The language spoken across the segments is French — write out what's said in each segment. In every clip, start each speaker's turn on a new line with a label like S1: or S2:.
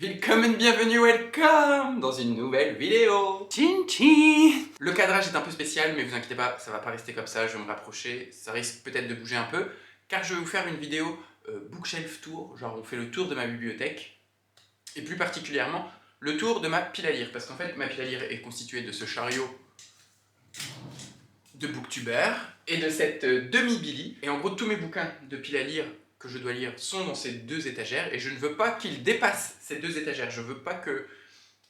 S1: Willkommen, bienvenue, welcome dans une nouvelle vidéo. Tchin tchin. Le cadrage est un peu spécial, mais vous inquiétez pas, ça va pas rester comme ça, je vais me rapprocher, ça risque peut-être de bouger un peu, car je vais vous faire une vidéo bookshelf tour, genre on fait le tour de ma bibliothèque, et plus particulièrement le tour de ma pile à lire, parce qu'en fait ma pile à lire est constituée de ce chariot de booktuber et de cette demi-billy, et en gros tous mes bouquins de pile à lire que je dois lire sont dans ces deux étagères et je ne veux pas qu'ils dépassent ces deux étagères. Je veux pas que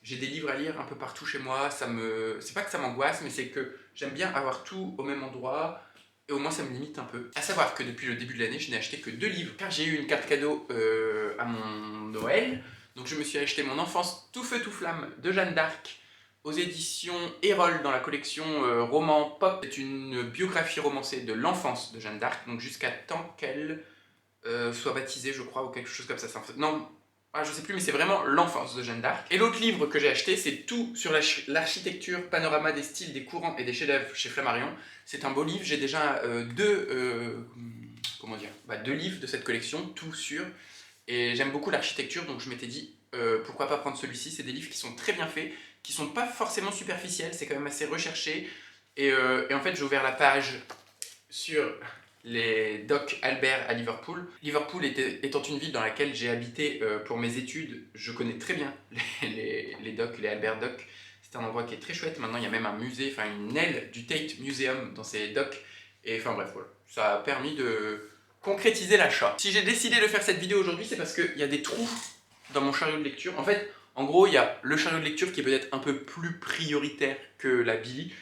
S1: j'ai des livres à lire un peu partout chez moi. C'est pas que ça m'angoisse, mais c'est que j'aime bien avoir tout au même endroit et au moins ça me limite un peu. À savoir que depuis le début de l'année, je n'ai acheté que 2 livres car j'ai eu une carte cadeau à mon Noël. Donc je me suis acheté Mon enfance tout feu tout flamme de Jeanne d'Arc aux éditions Erol dans la collection roman pop. C'est une biographie romancée de l'enfance de Jeanne d'Arc, donc jusqu'à temps qu'elle soit baptisée, je crois, ou quelque chose comme ça. Non, je sais plus, mais c'est vraiment l'enfance de Jeanne d'Arc. Et l'autre livre que j'ai acheté, c'est tout sur l'architecture, panorama des styles, des courants et des chefs-d'œuvre chez Flammarion. C'est un beau livre, j'ai déjà deux livres de cette collection, tout sur. Et j'aime beaucoup l'architecture, donc je m'étais dit, pourquoi pas prendre celui-ci. C'est des livres qui sont très bien faits, qui sont pas forcément superficiels, c'est quand même assez recherché. Et en fait, j'ai ouvert la page sur les docks Albert à Liverpool. Liverpool étant une ville dans laquelle j'ai habité pour mes études, je connais très bien les docks, les Albert Docks. C'est un endroit qui est très chouette. Maintenant, il y a même un musée, enfin une aile du Tate Museum dans ces docks. Et enfin bref, voilà. Ça a permis de concrétiser l'achat. Si j'ai décidé de faire cette vidéo aujourd'hui, c'est parce qu'il y a des trous dans mon chariot de lecture. En fait, en gros, il y a le chariot de lecture qui est peut-être un peu plus prioritaire que la Billy.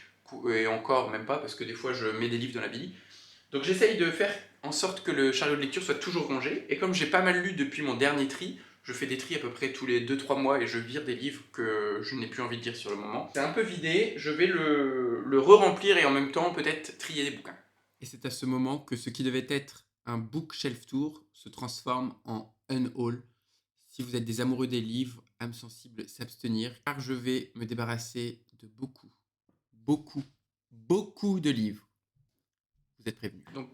S1: Et encore, même pas, parce que des fois, je mets des livres dans la Billy. Donc j'essaye de faire en sorte que le chariot de lecture soit toujours rangé. Et comme j'ai pas mal lu depuis mon dernier tri, je fais des tris à peu près tous les 2-3 mois et je vire des livres que je n'ai plus envie de lire sur le moment. C'est un peu vidé, je vais le re-remplir et en même temps peut-être trier des bouquins. Et c'est à ce moment que ce qui devait être un bookshelf tour se transforme en unhaul. Si vous êtes des amoureux des livres, âmes sensibles s'abstenir, car je vais me débarrasser de beaucoup de livres. Vous êtes prévenus. Donc,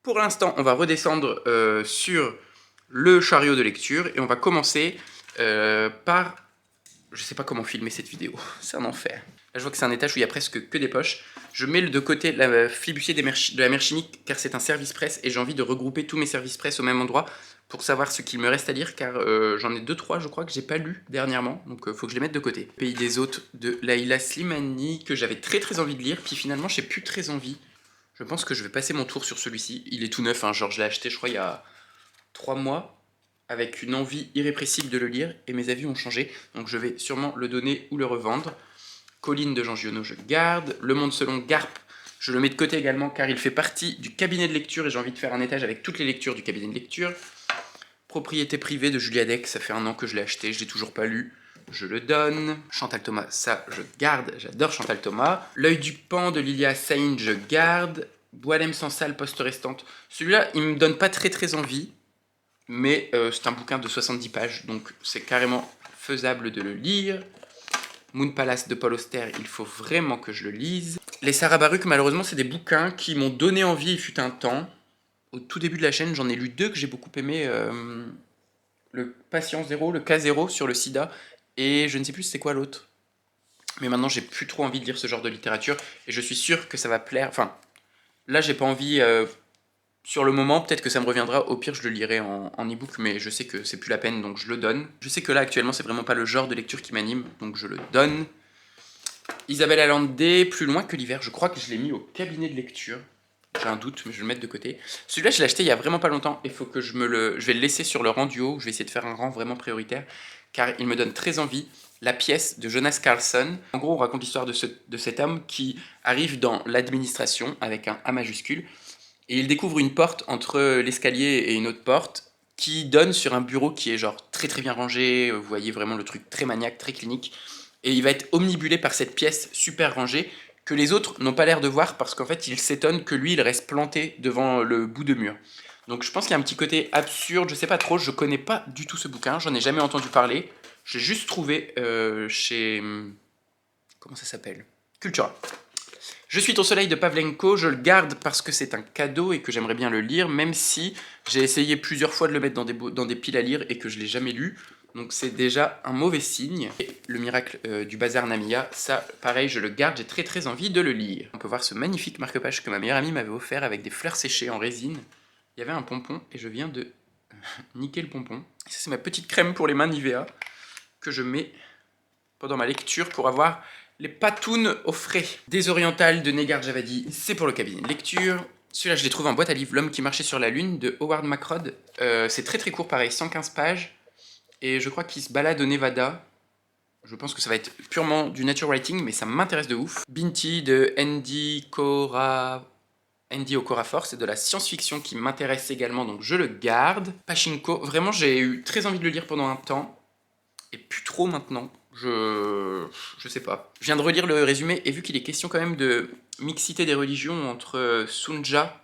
S1: pour l'instant, on va redescendre sur le chariot de lecture et on va commencer par... Je sais pas comment filmer cette vidéo, c'est un enfer. Là, je vois que c'est un étage où il y a presque que des poches. Je mets de côté la flibustier de la mère chimique car c'est un service presse et j'ai envie de regrouper tous mes services presse au même endroit pour savoir ce qu'il me reste à lire car j'en ai 2-3 je crois que j'ai pas lu dernièrement, donc faut que je les mette de côté. Pays des hôtes de Laïla Slimani que j'avais très envie de lire, puis finalement j'ai plus très envie. Je pense que je vais passer mon tour sur celui-ci. Il est tout neuf, hein, genre je l'ai acheté je crois il y a 3 mois avec une envie irrépressible de le lire et mes avis ont changé. Donc je vais sûrement le donner ou le revendre. Colline de Jean Giono, je garde. Le Monde selon Garp, je le mets de côté également car il fait partie du cabinet de lecture et j'ai envie de faire un étage avec toutes les lectures du cabinet de lecture. Propriété privée de Julia Deck, ça fait 1 an que je l'ai acheté, je l'ai toujours pas lu. Je le donne. Chantal Thomas, ça je garde, j'adore Chantal Thomas. L'œil du pan de Lilia Saïn, je garde. Boilem sans salle, poste restante. Celui-là, il me donne pas très envie, mais c'est un bouquin de 70 pages, donc c'est carrément faisable de le lire. Moon Palace de Paul Auster, il faut vraiment que je le lise. Les Sarah Baruch, malheureusement, c'est des bouquins qui m'ont donné envie, il fut un temps. Au tout début de la chaîne, j'en ai lu 2 que j'ai beaucoup aimé. Le Patient Zéro, le K0 sur le sida, et je ne sais plus c'est quoi l'autre. Mais maintenant, j'ai plus trop envie de lire ce genre de littérature, et je suis sûr que ça va plaire. Enfin, là, j'ai pas envie... sur le moment, peut-être que ça me reviendra, au pire je le lirai en e-book, mais je sais que c'est plus la peine, donc je le donne. Je sais que là, actuellement, c'est vraiment pas le genre de lecture qui m'anime, donc je le donne. Isabelle Allende, Plus loin que l'hiver, je crois que je l'ai mis au cabinet de lecture. J'ai un doute, mais je vais le mettre de côté. Celui-là, je l'ai acheté il y a vraiment pas longtemps, et faut que je vais le laisser sur le rang du haut, je vais essayer de faire un rang vraiment prioritaire, car il me donne très envie. La pièce de Jonas Carlson. En gros, on raconte l'histoire de cet homme qui arrive dans l'administration, avec un A majuscule, et il découvre une porte entre l'escalier et une autre porte qui donne sur un bureau qui est genre très bien rangé, vous voyez vraiment le truc très maniaque, très clinique, et il va être omnibulé par cette pièce super rangée que les autres n'ont pas l'air de voir parce qu'en fait il s'étonne que lui il reste planté devant le bout de mur. Donc je pense qu'il y a un petit côté absurde, je sais pas trop, je connais pas du tout ce bouquin, j'en ai jamais entendu parler, j'ai juste trouvé chez... comment ça s'appelle ? Cultura. Je suis ton soleil de Pavlenko, je le garde parce que c'est un cadeau et que j'aimerais bien le lire, même si j'ai essayé plusieurs fois de le mettre dans des piles à lire et que je ne l'ai jamais lu. Donc c'est déjà un mauvais signe. Et le miracle du bazar Namiya, ça pareil je le garde, j'ai très envie de le lire. On peut voir ce magnifique marque-page que ma meilleure amie m'avait offert avec des fleurs séchées en résine. Il y avait un pompon et je viens de niquer le pompon. Ça c'est ma petite crème pour les mains Nivea que je mets pendant ma lecture pour avoir les patounes au frais. Désoriental de Negar Javadi, c'est pour le cabinet de lecture. Celui-là je l'ai trouvé en boîte à livres, L'homme qui marchait sur la lune de Howard McRod. C'est très court pareil, 115 pages. Et je crois qu'il se balade au Nevada. Je pense que ça va être purement du nature writing, mais ça m'intéresse de ouf. Binti de Andy Okorafor, c'est de la science-fiction qui m'intéresse également, donc je le garde. Pachinko, vraiment j'ai eu très envie de le lire pendant un temps, et plus trop maintenant. Je sais pas. Je viens de relire le résumé, et vu qu'il est question quand même de mixité des religions entre Sunja,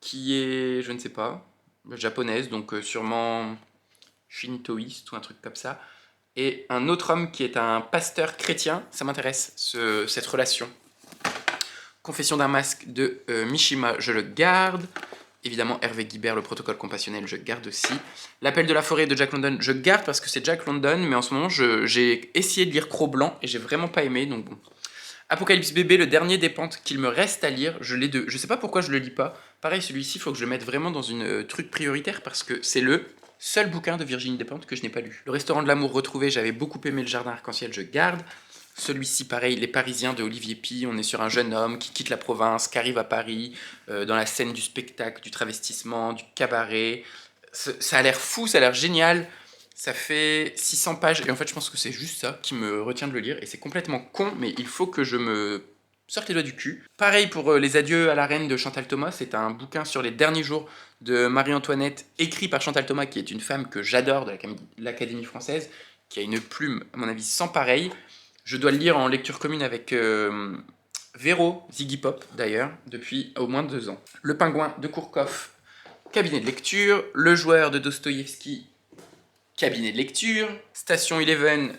S1: qui est, je ne sais pas, japonaise, donc sûrement shintoïste ou un truc comme ça, et un autre homme qui est un pasteur chrétien, ça m'intéresse, cette relation. Confession d'un masque de Mishima, je le garde. Évidemment, Hervé Guibert, le protocole compassionnel, je garde aussi. L'appel de la forêt de Jack London, je garde parce que c'est Jack London, mais en ce moment, j'ai essayé de lire Cro-Blanc et j'ai vraiment pas aimé, donc bon. Apocalypse Bébé, le dernier des pentes qu'il me reste à lire, je l'ai de. Je sais pas pourquoi je le lis pas. Pareil, celui-ci, il faut que je le mette vraiment dans une truc prioritaire parce que c'est le seul bouquin de Virginie Despentes que je n'ai pas lu. Le restaurant de l'amour retrouvé, j'avais beaucoup aimé le jardin arc-en-ciel, je garde. Celui-ci, pareil, Les Parisiens de Olivier Py. On est sur un jeune homme qui quitte la province, qui arrive à Paris, dans la scène du spectacle, du travestissement, du cabaret. Ça a l'air fou, ça a l'air génial. Ça fait 600 pages et en fait je pense que c'est juste ça qui me retient de le lire et c'est complètement con mais il faut que je me sorte les doigts du cul. Pareil pour Les Adieux à la Reine de Chantal Thomas, c'est un bouquin sur les derniers jours de Marie-Antoinette écrit par Chantal Thomas qui est une femme que j'adore de l'Académie française, qui a une plume à mon avis sans pareil. Je dois le lire en lecture commune avec Véro Ziggy Pop d'ailleurs depuis au moins 2 ans. Le Pingouin de Kourkov, cabinet de lecture. Le Joueur de Dostoïevski, cabinet de lecture. Station Eleven,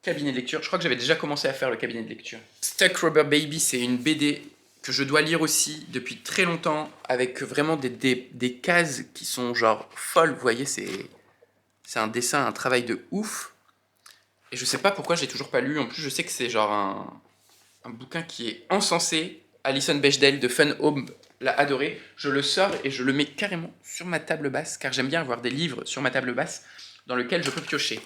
S1: cabinet de lecture. Je crois que j'avais déjà commencé à faire le cabinet de lecture. Stuck Rubber Baby, c'est une BD que je dois lire aussi depuis très longtemps, avec vraiment des cases qui sont genre folles. Vous voyez, c'est un dessin, un travail de ouf. Et je sais pas pourquoi je l'ai toujours pas lu. En plus, je sais que c'est genre un bouquin qui est encensé. Alison Bechdel de Fun Home l'a adoré. Je le sors et je le mets carrément sur ma table basse, car j'aime bien avoir des livres sur ma table basse dans lequel je peux piocher.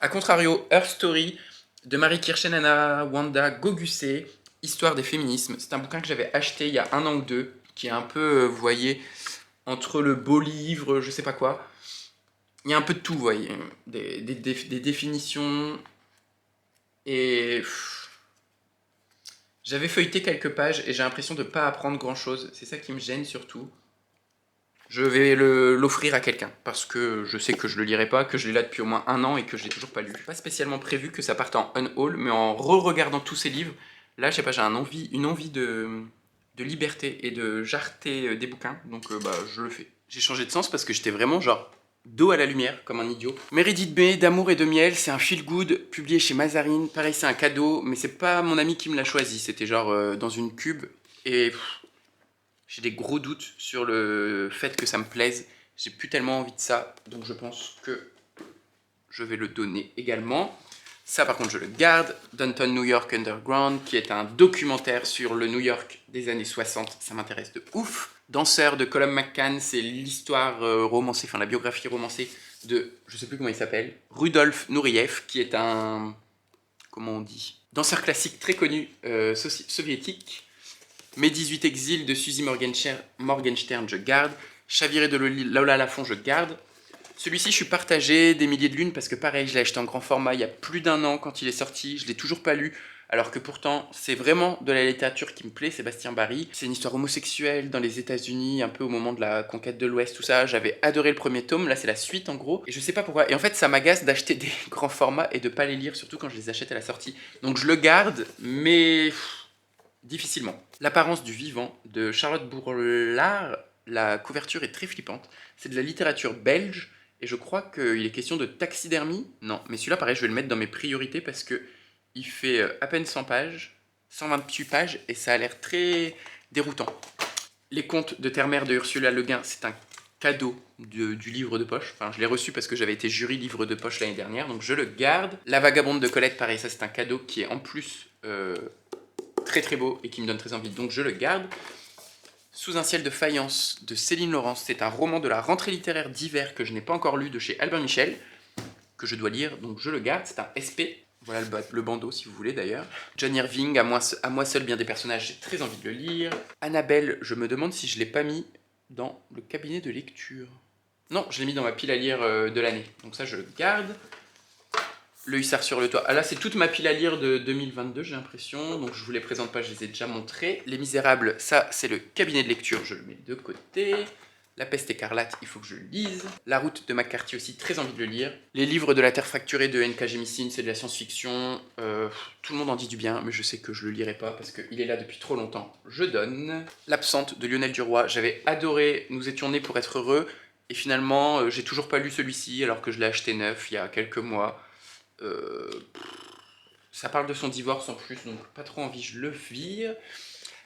S1: A contrario, Her Story de Marie Kirchen, Anna Wanda Gogusé, Histoire des féminismes. C'est un bouquin que j'avais acheté il y a 1 an ou 2, qui est un peu, vous voyez, entre le beau livre, je sais pas quoi. Il y a un peu de tout, vous voyez. Des définitions. Et j'avais feuilleté quelques pages et j'ai l'impression de ne pas apprendre grand chose. C'est ça qui me gêne surtout. Je vais l'offrir à quelqu'un parce que je sais que je le lirai pas, que je l'ai là depuis au moins 1 an et que je l'ai toujours pas lu. Pas spécialement prévu que ça parte en unhaul, mais en re-regardant tous ces livres, là je sais pas, j'ai une envie de liberté et de jarreter des bouquins, donc bah je le fais. J'ai changé de sens parce que j'étais vraiment genre dos à la lumière, comme un idiot. Meredith B, d'Amour et de miel, c'est un feel good publié chez Mazarine. Pareil, c'est un cadeau, mais c'est pas mon ami qui me l'a choisi, c'était genre dans une cube et j'ai des gros doutes sur le fait que ça me plaise. J'ai plus tellement envie de ça, donc je pense que je vais le donner également. Ça par contre je le garde. Downton New York Underground, qui est un documentaire sur le New York des années 60, ça m'intéresse de ouf. Danseur de Colum McCann, c'est l'histoire romancée, enfin la biographie romancée de, je sais plus comment il s'appelle, Rudolf Nureyev, qui est un, comment on dit, danseur classique très connu soviétique. Mes 18 exils de Suzy Morgenstern, je garde. Chaviré de Lola Lafont, je garde. Celui-ci, je suis partagé, Des milliers de lunes, parce que pareil, je l'ai acheté en grand format il y a plus d'1 an quand il est sorti. Je l'ai toujours pas lu, alors que pourtant, c'est vraiment de la littérature qui me plaît, Sébastien Barry. C'est une histoire homosexuelle dans les États-Unis, un peu au moment de la conquête de l'Ouest, tout ça. J'avais adoré le premier tome, là c'est la suite en gros. Et je sais pas pourquoi. Et en fait, ça m'agace d'acheter des grands formats et de pas les lire, surtout quand je les achète à la sortie. Donc je le garde, mais difficilement. L'apparence du vivant de Charlotte Bourlard, la couverture est très flippante. C'est de la littérature belge et je crois qu'il est question de taxidermie. Non, mais celui-là, pareil, je vais le mettre dans mes priorités parce que il fait à peine 100 pages, 128 pages et ça a l'air très déroutant. Les Contes de Terre-Mère de Ursula Le Guin, c'est un cadeau du livre de poche. Enfin, je l'ai reçu parce que j'avais été jury livre de poche l'année dernière, donc je le garde. La Vagabonde de Colette, pareil, ça c'est un cadeau qui est en plus très très beau et qui me donne très envie, donc je le garde. Sous un ciel de faïence de Céline Laurence, c'est un roman de la rentrée littéraire d'hiver que je n'ai pas encore lu de chez Albin Michel, que je dois lire, donc je le garde, c'est un SP. Voilà le bandeau si vous voulez d'ailleurs. John Irving, à moi seul bien des personnages, j'ai très envie de le lire. Annabelle, je me demande si je ne l'ai pas mis dans le cabinet de lecture. Non, je l'ai mis dans ma pile à lire de l'année, donc ça je le garde. Le Hussard sur le toit. Ah là, c'est toute ma pile à lire de 2022, j'ai l'impression. Donc je vous les présente pas, je les ai déjà montrés. Les Misérables, ça, c'est le cabinet de lecture, je le mets de côté. La Peste écarlate, il faut que je le lise. La Route de McCarthy aussi, très envie de le lire. Les livres de la Terre fracturée de N.K. Jemisin, c'est de la science-fiction. Tout le monde en dit du bien, mais je sais que je le lirai pas parce qu'il est là depuis trop longtemps. Je donne. L'Absente de Lionel Duroy, j'avais adoré. Nous étions nés pour être heureux. Et finalement, j'ai toujours pas lu celui-ci alors que je l'ai acheté neuf il y a quelques mois. Ça parle de son divorce en plus, donc pas trop envie, je le vire.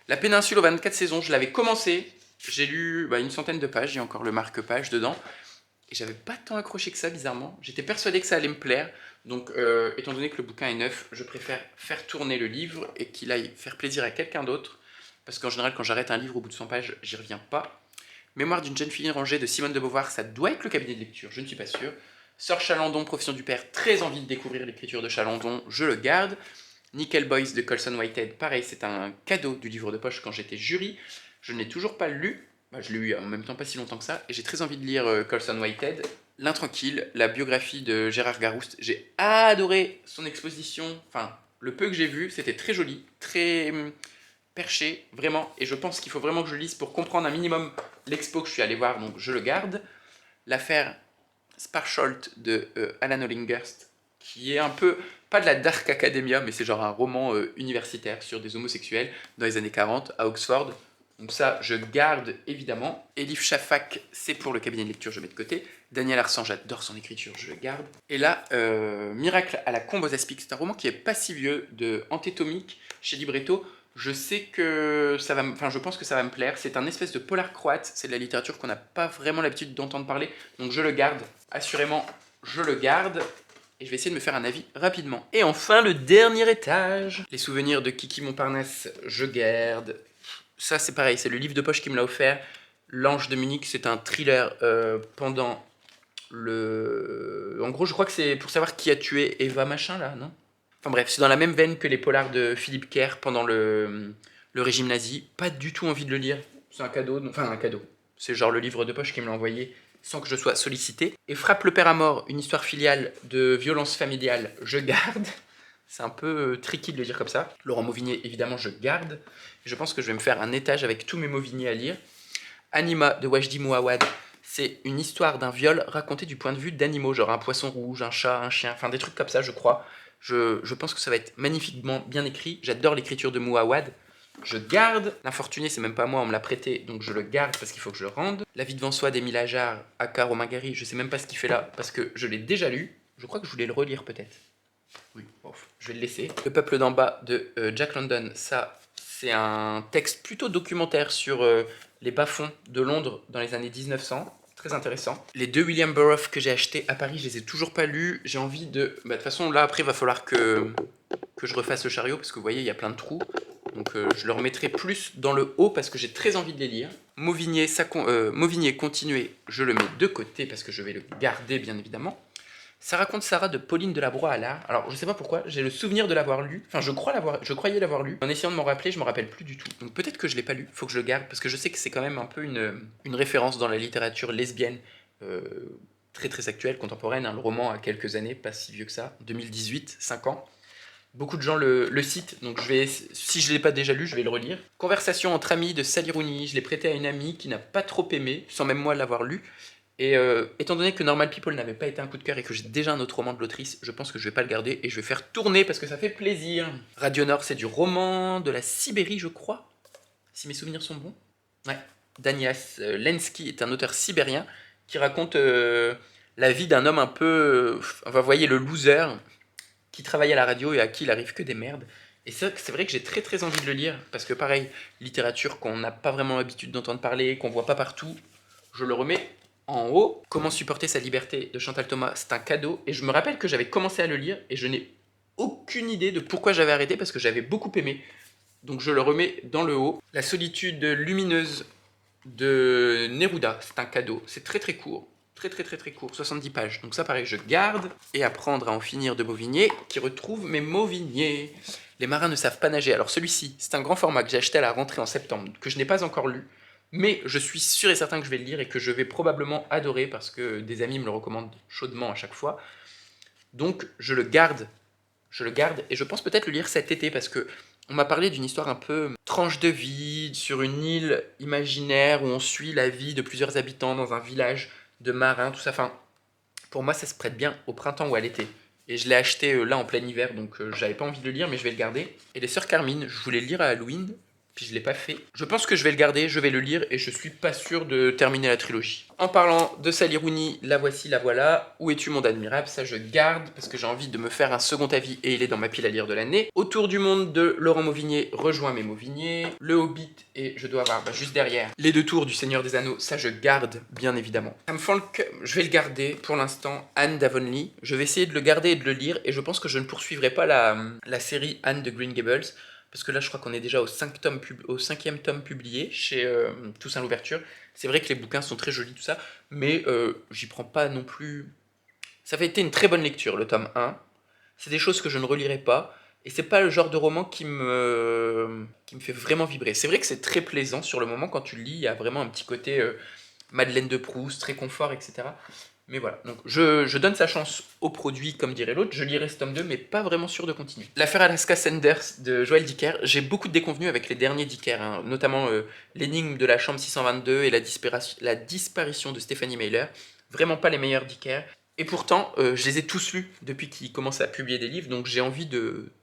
S1: La Péninsule aux 24 saisons, je l'avais commencé. J'ai lu une centaine de pages, il y a encore le marque-page dedans. Et j'avais pas tant accroché que ça, bizarrement. J'étais persuadé que ça allait me plaire. Donc, étant donné que le bouquin est neuf, je préfère faire tourner le livre et qu'il aille faire plaisir à quelqu'un d'autre. Parce qu'en général, quand j'arrête un livre au bout de 100 pages, j'y reviens pas. Mémoire d'une jeune fille rangée de Simone de Beauvoir, ça doit être le cabinet de lecture, je ne suis pas sûr. Sœur Chalandon, Profession du père, très envie de découvrir l'écriture de Chalandon, je le garde. Nickel Boys de Colson Whitehead, pareil, c'est un cadeau du livre de poche quand j'étais jury. Je ne l'ai toujours pas lu, je l'ai eu en même temps pas si longtemps que ça, et j'ai très envie de lire Colson Whitehead. L'Intranquille, la biographie de Gérard Garouste, j'ai adoré son exposition, enfin, le peu que j'ai vu, c'était très joli, très perché, vraiment, et je pense qu'il faut vraiment que je lise pour comprendre un minimum l'expo que je suis allé voir, donc je le garde. L'affaire Sparsholt de Alan Olinghurst, qui est un peu, pas de la Dark Academia, mais c'est genre un roman universitaire sur des homosexuels dans les années 40 à Oxford. Donc ça, je garde évidemment. Elif Shafak, c'est pour le cabinet de lecture, je mets de côté. Daniel Arsan, j'adore son écriture, je le garde. Et là, Miracle à la Combe aux Aspics, c'est un roman qui est pas si vieux, de Antétomique, chez Libretto. Je sais que ça va, je pense que ça va me plaire. C'est un espèce de polar croate. C'est de la littérature qu'on n'a pas vraiment l'habitude d'entendre parler. Donc je le garde. Assurément, je le garde. Et je vais essayer de me faire un avis rapidement. Et enfin, le dernier étage. Les souvenirs de Kiki Montparnasse, je garde. Ça, c'est pareil. C'est le livre de poche qui me l'a offert. L'Ange de Munich, c'est un thriller pendant le... En gros, je crois que c'est pour savoir qui a tué Eva machin, là, non ? Enfin bref, c'est dans la même veine que les polars de Philippe Kerr pendant le régime nazi. Pas du tout envie de le lire. C'est un cadeau, enfin un cadeau. C'est genre le livre de poche qui me l'a envoyé sans que je sois sollicité. Et Frappe le père à mort, une histoire filiale de violence familiale, je garde. C'est un peu tricky de le dire comme ça. Laurent Mauvigné, évidemment, je garde. Et je pense que je vais me faire un étage avec tous mes Mauvigné à lire. Anima de Wajdi Mouawad, c'est une histoire d'un viol raconté du point de vue d'animaux, genre un poisson rouge, un chat, un chien, enfin des trucs comme ça, je crois. Je pense que ça va être magnifiquement bien écrit. J'adore l'écriture de Mouawad. Je garde. L'Infortuné, c'est même pas moi, on me l'a prêté, donc je le garde parce qu'il faut que je le rende. La vie devant soi d'Émile Ajar, aka Romain Gary, je sais même pas ce qu'il fait là parce que je l'ai déjà lu. Je crois que je voulais le relire peut-être. Oui, bon, je vais le laisser. Le peuple d'en bas de Jack London, ça, c'est un texte plutôt documentaire sur les bas-fonds de Londres dans les années 1900. Très intéressant. Les deux William Burroughs que j'ai achetés à Paris, je les ai toujours pas lus. J'ai envie de... de toute façon, là, après, il va falloir que je refasse le chariot, parce que vous voyez, il y a plein de trous. Donc, je le remettrai plus dans le haut, parce que j'ai très envie de les lire. Mauvigné, Mauvigné, continuer, je le mets de côté, parce que je vais le garder, bien évidemment. Ça raconte Sarah de Pauline Delabroix-Allard. Alors, je sais pas pourquoi, j'ai le souvenir de l'avoir lu. Enfin, je croyais l'avoir lu. En essayant de m'en rappeler, je me rappelle plus du tout. Donc peut-être que je l'ai pas lu, faut que je le garde, parce que je sais que c'est quand même un peu une référence dans la littérature lesbienne, très très actuelle, contemporaine. Hein. Le roman a quelques années, pas si vieux que ça, 2018, 5 ans. Beaucoup de gens le citent, donc si je ne l'ai pas déjà lu, je vais le relire. Conversation entre amis de Sally Rooney, je l'ai prêté à une amie qui n'a pas trop aimé, sans même moi l'avoir lu. Et étant donné que Normal People n'avait pas été un coup de cœur et que j'ai déjà un autre roman de l'autrice, je pense que je vais pas le garder et je vais faire tourner parce que ça fait plaisir. Radio Nord, c'est du roman de la Sibérie, je crois, si mes souvenirs sont bons. Ouais. Danias Lenski est un auteur sibérien qui raconte la vie d'un homme un peu... vous voyez, le loser, qui travaille à la radio et à qui il arrive que des merdes. Et c'est vrai que j'ai très très envie de le lire, parce que pareil, littérature qu'on n'a pas vraiment l'habitude d'entendre parler, qu'on voit pas partout, je le remets en haut. Comment supporter sa liberté de Chantal Thomas, c'est un cadeau. Et je me rappelle que j'avais commencé à le lire et je n'ai aucune idée de pourquoi j'avais arrêté parce que j'avais beaucoup aimé. Donc je le remets dans le haut. La solitude lumineuse de Neruda, c'est un cadeau. C'est très très court. Très court, 70 pages. Donc ça pareil, je garde. Et apprendre à en finir de Mauvigné, qui retrouve mes Mauvigné. Les marins ne savent pas nager. Alors celui-ci, c'est un grand format que j'ai acheté à la rentrée en septembre, que je n'ai pas encore lu. Mais je suis sûr et certain que je vais le lire et que je vais probablement adorer parce que des amis me le recommandent chaudement à chaque fois. Donc je le garde. Et je pense peut-être le lire cet été parce que on m'a parlé d'une histoire un peu tranche de vie sur une île imaginaire où on suit la vie de plusieurs habitants dans un village de marins, tout ça. Enfin, pour moi, ça se prête bien au printemps ou à l'été. Et je l'ai acheté là en plein hiver, donc j'avais pas envie de le lire, mais je vais le garder. Et les Sœurs Carmine, je voulais le lire à Halloween, puis je l'ai pas fait. Je pense que je vais le garder, je vais le lire, et je suis pas sûr de terminer la trilogie. En parlant de Sally Rooney, la voici, la voilà. Où es-tu, monde admirable? Ça, je garde, parce que j'ai envie de me faire un second avis, et il est dans ma pile à lire de l'année. Autour du monde de Laurent Mauvigné, rejoins mes Mauvigné. Le Hobbit, et je dois avoir juste derrière les 2 tours du Seigneur des Anneaux, ça je garde, bien évidemment. Ça me fend le cœur, je vais le garder pour l'instant, Anne d'Avonlea. Je vais essayer de le garder et de le lire, et je pense que je ne poursuivrai pas la série Anne de Green Gables, parce que là je crois qu'on est déjà au 5e tome publié chez Toussaint l'Ouverture. C'est vrai que les bouquins sont très jolis, tout ça, mais j'y prends pas non plus... Ça avait été une très bonne lecture, le tome 1. C'est des choses que je ne relirai pas, et c'est pas le genre de roman qui me fait vraiment vibrer. C'est vrai que c'est très plaisant sur le moment, quand tu le lis, il y a vraiment un petit côté Madeleine de Proust, très confort, etc. Mais voilà, donc je donne sa chance au produit, comme dirait l'autre. Je lirai ce tome 2, mais pas vraiment sûr de continuer. L'affaire Alaska Sanders de Joël Dicker, j'ai beaucoup de déconvenues avec les derniers Dicker, hein, notamment l'énigme de la chambre 622 et la disparition de Stephanie Meyer. Vraiment pas les meilleurs Dicker. Et pourtant, je les ai tous lus depuis qu'il commence à publier des livres, donc j'ai envie de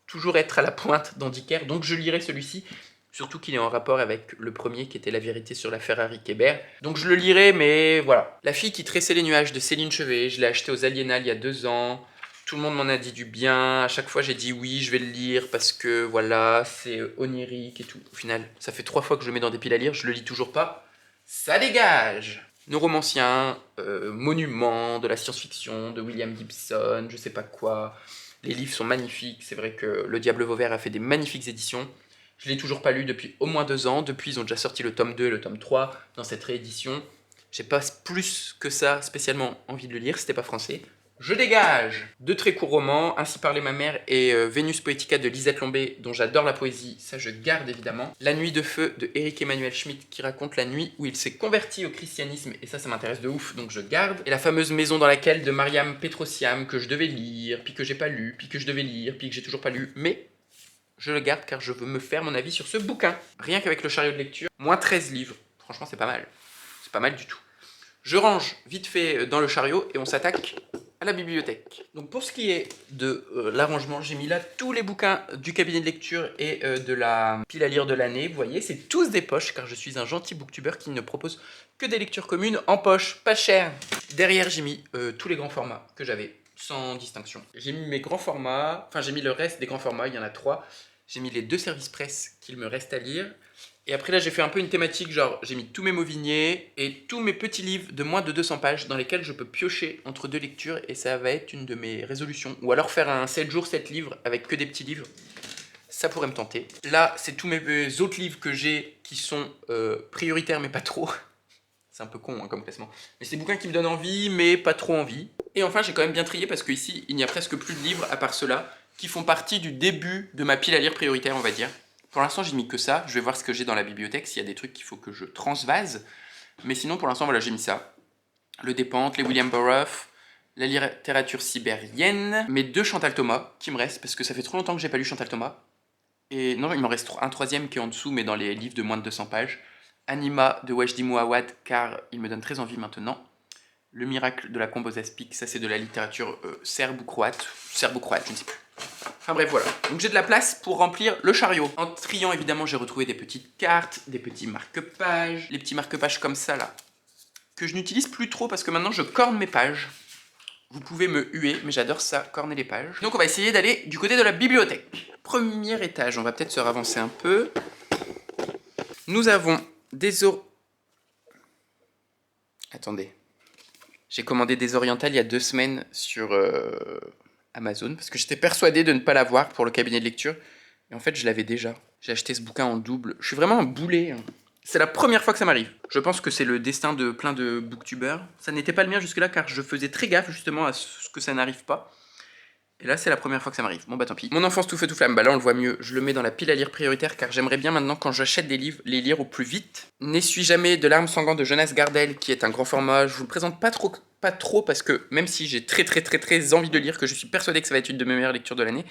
S1: toujours être à la pointe dans Dicker, donc je lirai celui-ci. Surtout qu'il est en rapport avec le premier qui était La vérité sur la Ferrari Kébert. Donc je le lirai, mais voilà. La fille qui tressait les nuages de Céline Chevet, je l'ai acheté aux Aliénales il y a 2 ans. Tout le monde m'en a dit du bien. À chaque fois j'ai dit oui, je vais le lire parce que voilà, c'est onirique et tout. Au final, ça fait 3 fois que je le mets dans des piles à lire, je le lis toujours pas. Ça dégage! Neuromancien, monument de la science-fiction, de William Gibson, je sais pas quoi. Les livres sont magnifiques, c'est vrai que Le Diable Vauvert a fait des magnifiques éditions. Je ne l'ai toujours pas lu depuis au moins 2 ans. Depuis, ils ont déjà sorti le tome 2 et le tome 3 dans cette réédition. J'ai pas plus que ça spécialement envie de le lire, c'était pas français. Je dégage! 2 très courts romans, Ainsi parlait ma mère et Vénus Poetica de Lisette Lombé, dont j'adore la poésie, ça je garde évidemment. La nuit de feu de Éric Emmanuel Schmitt, qui raconte la nuit où il s'est converti au christianisme, et ça m'intéresse de ouf, donc je garde. Et La fameuse maison dans laquelle de Mariam Petrosiam, que je devais lire, puis que j'ai pas lu, puis que je devais lire, puis que j'ai toujours pas lu, mais je le garde car je veux me faire mon avis sur ce bouquin. Rien qu'avec le chariot de lecture, moins 13 livres. Franchement, c'est pas mal. C'est pas mal du tout. Je range vite fait dans le chariot et on s'attaque à la bibliothèque. Donc pour ce qui est de l'arrangement, j'ai mis là tous les bouquins du cabinet de lecture et de la pile à lire de l'année. Vous voyez, c'est tous des poches car je suis un gentil booktuber qui ne propose que des lectures communes en poche, pas cher. Derrière, j'ai mis tous les grands formats que j'avais, sans distinction. J'ai mis mes grands formats, enfin j'ai mis le reste des grands formats, il y en a 3. J'ai mis les 2 services presse qu'il me reste à lire. Et après là, j'ai fait un peu une thématique, genre j'ai mis tous mes Mauvigné et tous mes petits livres de moins de 200 pages dans lesquels je peux piocher entre 2 lectures et ça va être une de mes résolutions. Ou alors faire un 7 jours, 7 livres avec que des petits livres. Ça pourrait me tenter. Là, c'est tous mes autres livres que j'ai qui sont prioritaires mais pas trop. C'est un peu con hein, comme classement. Mais c'est des bouquins qui me donnent envie mais pas trop envie. Et enfin, j'ai quand même bien trié parce qu'ici, il n'y a presque plus de livres à part ceux-là qui font partie du début de ma pile à lire prioritaire, on va dire. Pour l'instant, j'ai mis que ça. Je vais voir ce que j'ai dans la bibliothèque, s'il y a des trucs qu'il faut que je transvase. Mais sinon, pour l'instant, voilà, j'ai mis ça. Le Despentes, les William Burroughs, la littérature sibérienne, mes 2 Chantal Thomas qui me restent, parce que ça fait trop longtemps que j'ai pas lu Chantal Thomas. Et non, il m'en reste un 3e qui est en dessous, mais dans les livres de moins de 200 pages. Anima de Wajdi Mouawad, car il me donne très envie maintenant. Le miracle de la combe aux aspics, ça c'est de la littérature serbe ou croate. Serbe ou croate, je ne sais plus. Enfin bref, voilà. Donc j'ai de la place pour remplir le chariot. En triant, évidemment, j'ai retrouvé des petites cartes, des petits marque-pages. Les petits marque-pages comme ça, là, que je n'utilise plus trop parce que maintenant je corne mes pages. Vous pouvez me huer, mais j'adore ça, corner les pages. Donc on va essayer d'aller du côté de la bibliothèque. Premier étage, on va peut-être se ravancer un peu. Nous avons des Attendez. J'ai commandé des orientales il y a 2 semaines sur Amazon parce que j'étais persuadé de ne pas l'avoir pour le cabinet de lecture. Et en fait, je l'avais déjà. J'ai acheté ce bouquin en double. Je suis vraiment un boulet, hein. C'est la première fois que ça m'arrive. Je pense que c'est le destin de plein de booktubers. Ça n'était pas le mien jusque-là car je faisais très gaffe justement à ce que ça n'arrive pas. Et là, c'est la première fois que ça m'arrive. Bon, bah tant pis. Mon enfance tout feu tout flamme, bah là on le voit mieux. Je le mets dans la pile à lire prioritaire car j'aimerais bien maintenant, quand j'achète des livres, les lire au plus vite. N'essuie jamais de larmes sanglantes de Jonas Gardel, qui est un grand format. Je vous le présente pas trop parce que même si j'ai très envie de le lire, que je suis persuadé que ça va être une de mes meilleures lectures de l'année,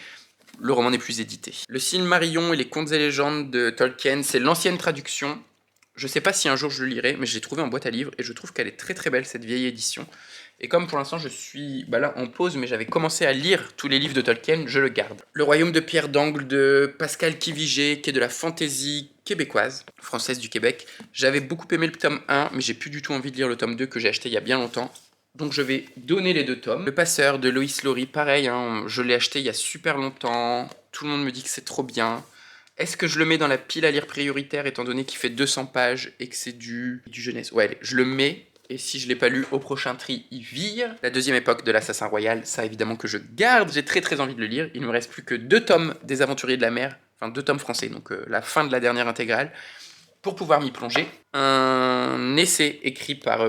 S1: le roman n'est plus édité. Le Silmarillion et les contes et légendes de Tolkien, c'est l'ancienne traduction. Je sais pas si un jour je le lirai, mais je l'ai trouvé en boîte à livres et je trouve qu'elle est très belle, cette vieille édition. Et comme pour l'instant je suis là en pause, mais j'avais commencé à lire tous les livres de Tolkien, je le garde. Le Royaume de Pierre d'Angle de Pascal Quivigé, qui est de la fantaisie québécoise, française du Québec. J'avais beaucoup aimé le tome 1, mais j'ai plus du tout envie de lire le tome 2 que j'ai acheté il y a bien longtemps. Donc je vais donner les 2 tomes. Le Passeur de Loïs Laury, pareil, hein, je l'ai acheté il y a super longtemps. Tout le monde me dit que c'est trop bien. Est-ce que je le mets dans la pile à lire prioritaire étant donné qu'il fait 200 pages et que c'est du jeunesse? Ouais, allez, je le mets. Et si je ne l'ai pas lu, au prochain tri, il vire. La deuxième époque de l'Assassin Royal, ça évidemment que je garde. J'ai très envie de le lire. Il ne me reste plus que 2 tomes des Aventuriers de la Mer. Enfin, 2 tomes français, donc la fin de la dernière intégrale. Pour pouvoir m'y plonger. Un essai écrit par...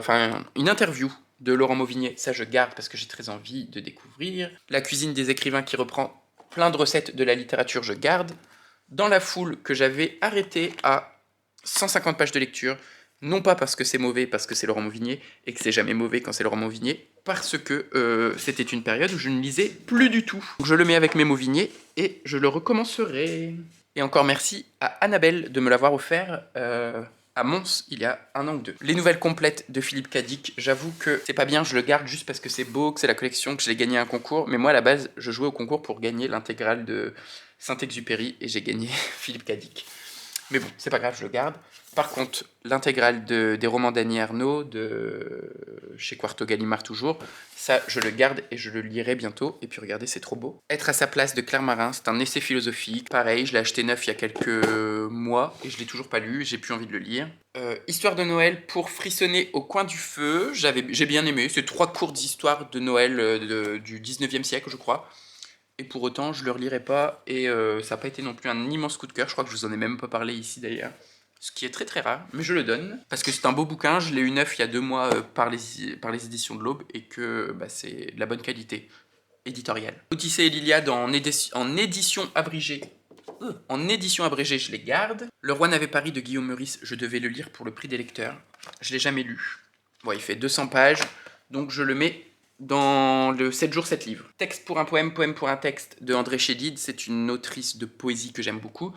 S1: une interview de Laurent Mauvigné. Ça, je garde parce que j'ai très envie de découvrir. La cuisine des écrivains qui reprend plein de recettes de la littérature, je garde. Dans la foule que j'avais arrêté à 150 pages de lecture, non pas parce que c'est mauvais, parce que c'est Laurent Mauvigné, et que c'est jamais mauvais quand c'est Laurent Mauvigné, parce que c'était une période où je ne lisais plus du tout. Donc je le mets avec mes Mauvigné, et je le recommencerai. Et encore merci à Annabelle de me l'avoir offert à Mons il y a 1 an ou 2. Les nouvelles complètes de Philippe Cadic, j'avoue que c'est pas bien, je le garde juste parce que c'est beau, que c'est la collection, que je l'ai gagné à un concours, mais moi à la base, je jouais au concours pour gagner l'intégrale de Saint-Exupéry, et j'ai gagné Philippe Cadic. Mais bon, c'est pas grave, je le garde. Par contre, l'intégrale des romans d'Annie Ernaux, de chez Quarto Gallimard toujours, ça, je le garde et je le lirai bientôt. Et puis regardez, c'est trop beau. Être à sa place de Claire Marin, c'est un essai philosophique. Pareil, je l'ai acheté neuf il y a quelques mois et je l'ai toujours pas lu, j'ai plus envie de le lire. Histoire de Noël pour frissonner au coin du feu, j'ai bien aimé. C'est 3 courtes histoires de Noël du 19e siècle, je crois. Et pour autant, je le relirai pas, et ça n'a pas été non plus un immense coup de cœur, je crois que je vous en ai même pas parlé ici d'ailleurs. Ce qui est très rare, mais je le donne, parce que c'est un beau bouquin, je l'ai eu neuf il y a 2 mois par les éditions de l'Aube, et que c'est de la bonne qualité éditoriale. Odyssée et l'Iliade en édition abrégée. En édition abrégée, je les garde. Le Roi n'avait Paris de Guillaume Meurice, je devais le lire pour le prix des lecteurs. Je l'ai jamais lu. Bon, il fait 200 pages, donc je le mets dans le 7 jours 7 livres. Texte pour un poème, poème pour un texte de André Chédid, c'est une autrice de poésie que j'aime beaucoup.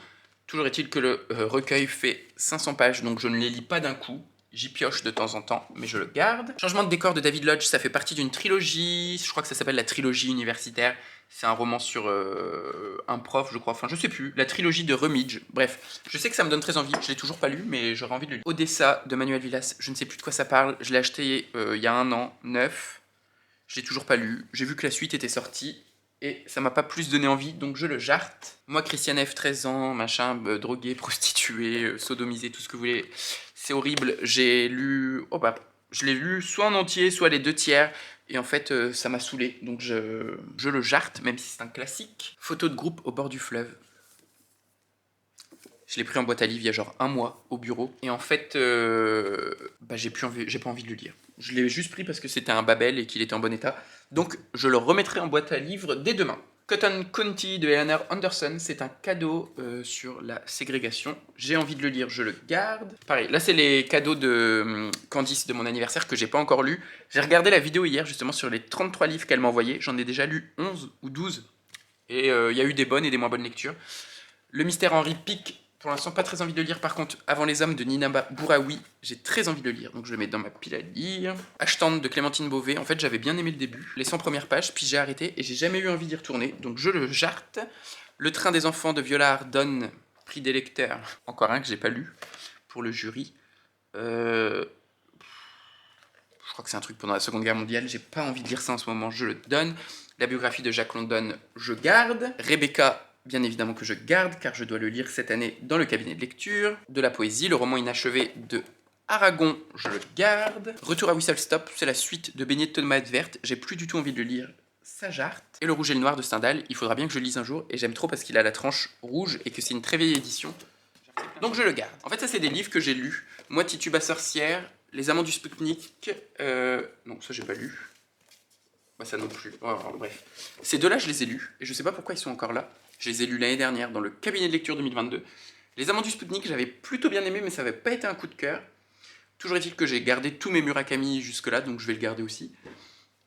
S1: Toujours est-il que le recueil fait 500 pages, donc je ne les lis pas d'un coup. J'y pioche de temps en temps, mais je le garde. Changement de décor de David Lodge, ça fait partie d'une trilogie, je crois que ça s'appelle la trilogie universitaire. C'est un roman sur un prof, je crois, enfin je sais plus, la trilogie de Rumidge. Bref, je sais que ça me donne très envie, je l'ai toujours pas lu, mais j'aurais envie de le lire. Odessa de Manuel Villas, je ne sais plus de quoi ça parle, je l'ai acheté il y a 1 an, neuf. Je l'ai toujours pas lu, j'ai vu que la suite était sortie, et ça m'a pas plus donné envie, donc je le jarte. Moi, Christiane F, 13 ans, machin, drogué, prostitué, sodomisé, tout ce que vous voulez, c'est horrible. J'ai lu, je l'ai lu soit en entier, soit les 2 tiers, et en fait, ça m'a saoulé, donc je le jarte, même si c'est un classique. Photo de groupe au bord du fleuve. Je l'ai pris en boîte à livres il y a genre 1 mois au bureau. Et en fait, j'ai pas envie de le lire. Je l'ai juste pris parce que c'était un Babel et qu'il était en bon état. Donc je le remettrai en boîte à livres dès demain. Cotton County de Eleanor Anderson, c'est un cadeau sur la ségrégation. J'ai envie de le lire, je le garde. Pareil, là c'est les cadeaux de Candice de mon anniversaire que j'ai pas encore lu. J'ai regardé la vidéo hier justement sur les 33 livres qu'elle m'a envoyés. J'en ai déjà lu 11 ou 12. Et il y a eu des bonnes et des moins bonnes lectures. Le mystère Henri Pic, pour l'instant pas très envie de le lire. Par contre, Avant les hommes de Nina Bouraoui, j'ai très envie de le lire, donc je le mets dans ma pile à lire. Ashton de Clémentine Beauvais, en fait j'avais bien aimé le début, les 100 premières pages, puis j'ai arrêté et j'ai jamais eu envie d'y retourner, donc je le jarte. Le train des enfants de Viola Ardonne, prix des lecteurs, encore un que j'ai pas lu, pour le jury. Je crois que c'est un truc pendant la Seconde Guerre mondiale, j'ai pas envie de lire ça en ce moment, je le donne. La biographie de Jacques London, je garde. Rebecca, bien évidemment que je garde, car je dois le lire cette année dans le cabinet de lecture. De la poésie, le roman inachevé de Aragon, je le garde. Retour à Whistle Stop, c'est la suite de Beignets de tomates vertes. J'ai plus du tout envie de le lire. Sajart. Et le Rouge et le Noir de Stendhal, il faudra bien que je le lise un jour. Et j'aime trop parce qu'il a la tranche rouge et que c'est une très vieille édition. Donc je le garde. En fait, ça, c'est des livres que j'ai lus. Moi, Tituba sorcière, Les Amants du Spoutnik. Non, ça, j'ai pas lu. Bah, ça non plus. Oh, bref. Ces deux-là, je les ai lus. Et je sais pas pourquoi ils sont encore là. Je les ai lus l'année dernière dans le cabinet de lecture 2022. Les Amants du Spoutnik, j'avais plutôt bien aimé, mais ça n'avait pas été un coup de cœur. Toujours est-il que j'ai gardé tous mes Murakami jusque-là, donc je vais le garder aussi.